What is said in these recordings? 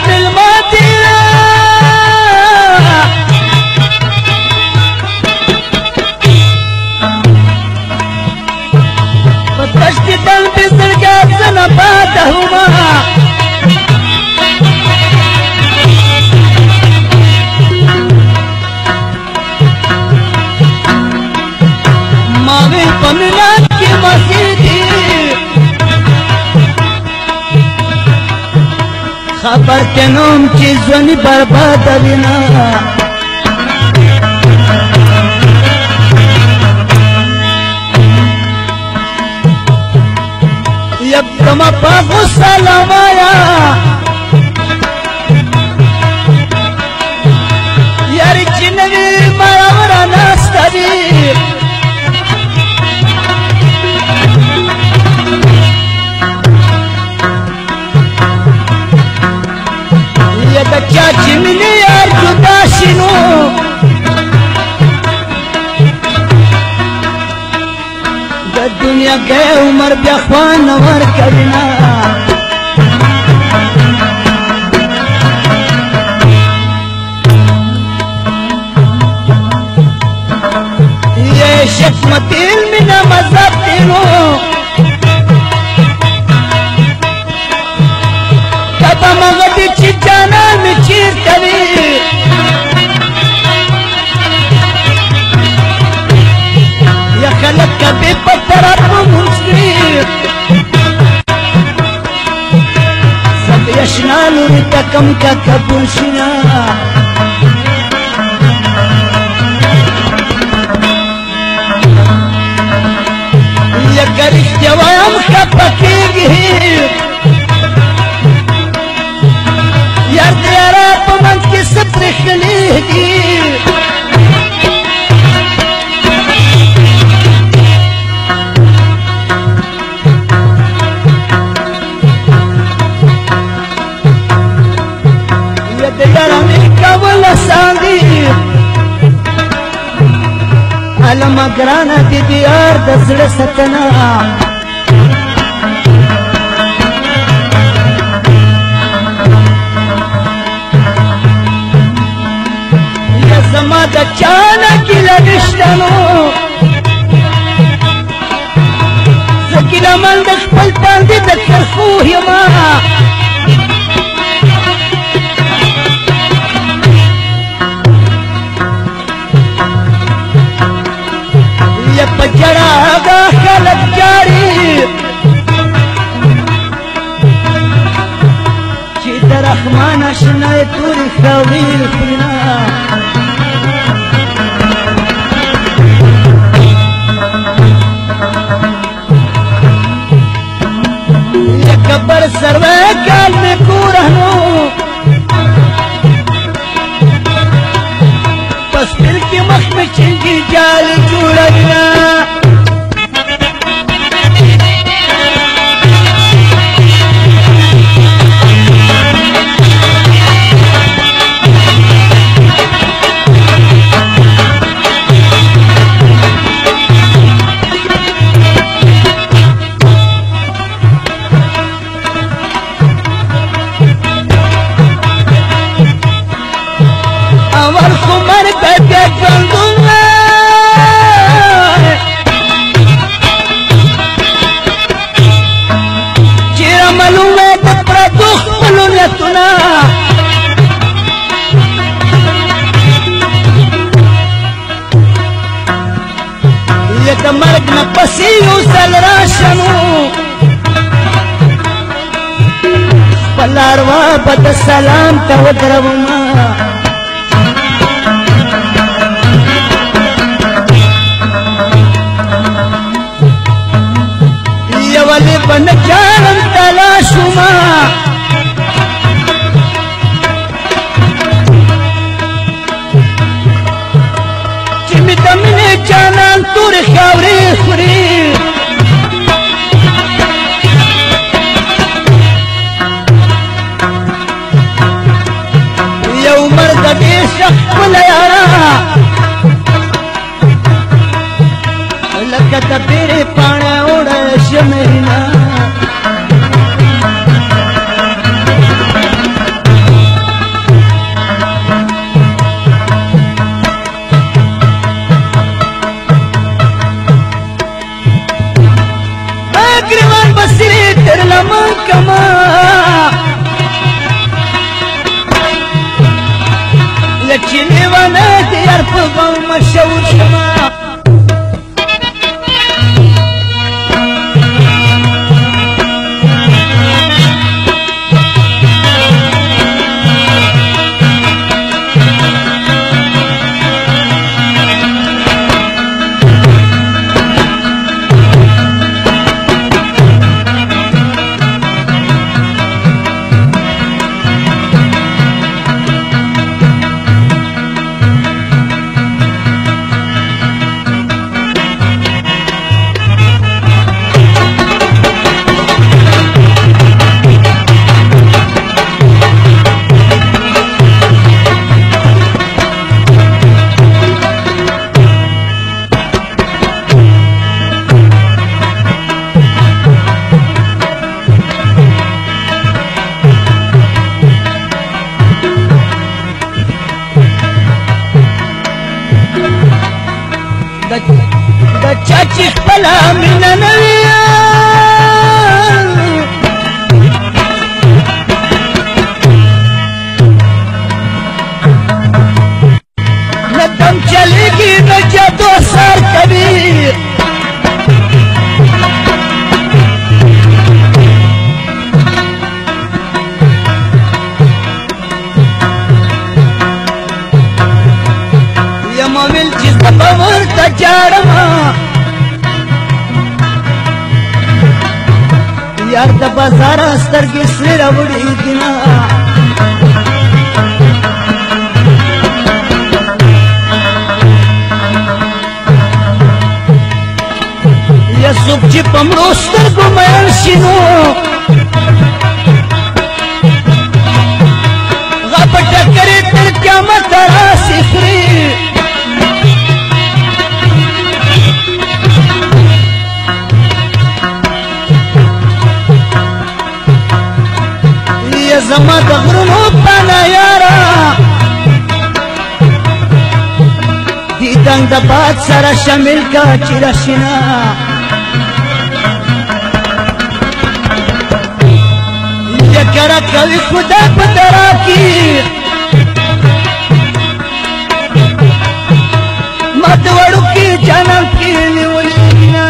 ملماتي فتشتي قلبي زرقات زنباتهما ماوي پمنات کی مسیدی خبر کنوم چی زونی برباد وینا یکدم پاگو سلام آیا یاری چنوی مراورا ناستا دی چا چمنی یار جدا شنو د دنیا کے عمر بیا خوان ور کبنا یہ شکمت علم نہ مذہب تینو کبا مغدی چی جانا میں چیر کبھی یا خلق کبھی پتر اپو منسلی سب یشنالو ریتکم کا کبون شنا یا گرش جوام کا پکی گی یار دیارا پمنز کی سب رخلی دی یا دیارا میں کول ساندی علم گرانا دی دیار دزل ستنا زما د چانا کلا نشتنو زکیلا من د خپل باندې د کرخو یما یا پجړه هغه خلک جاری چې د رحمان اشنا تورې خوي خلنا کبر سروے کال میں کو رہنو پس پھر کی مخ میں چنگی جال جوڑنا مرگ نہ پسیو سل راشنو پلاروا بد سلام تا ودروما یولی بن جانم تلاشما چمی دمینی جانان تور خاوری خوری یو مرد دی شخ ولیارا لکه د پیری پاڼه اوړه شمرینا در لمن کما لچی لیوانا دیار پا غم مشهور شما دا چاچی خپلا مینا نویا ندم چلیگی نجدو سار کبیر یا مومن چیز بور تا جارما یار دا بازار سترگی سری راوڑی دینا یا سوک چی پمرو سترگو میل شنو غاپٹا کری تر قیامت راسی خری زما د غرونو پانا یارا دیدن د باد سره شامل کا چرشنا یکرا کوي خدا پترا کی مات وړو کی جنم کی نیولینا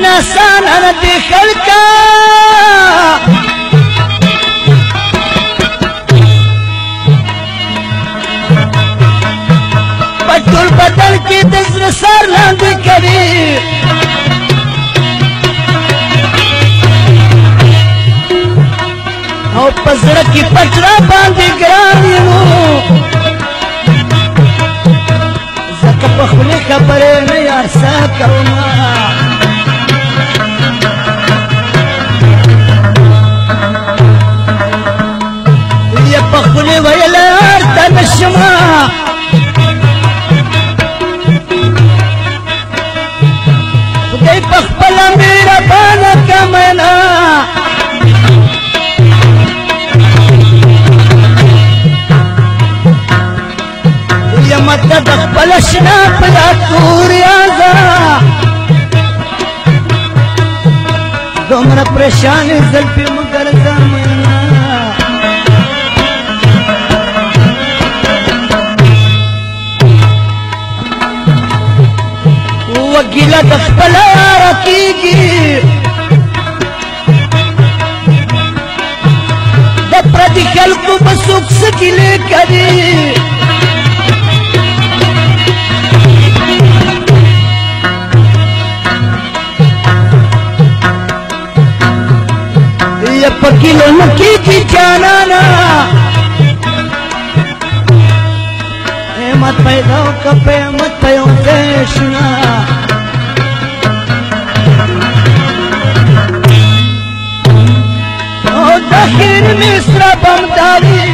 نسان انا دی خلقا پټول بدل کی دزر سر لاندې کوي او پزړه کی پټرا باندې ګران یو زکه په خپل خبره نه یار سا کوما پخلی ویلار تنشما خدای پخپلا میرا بانا کمنا یمت دخپل شنا پلا توری آزا دومرا پریشانی زلفی مگر زمنا وگیلا دخپلا رکیگی دپردی خلقو بسوک سکیلے کری یا پکیلو نکی کی جانانا مت پیدا کپے مت پیو دیشنا بمداري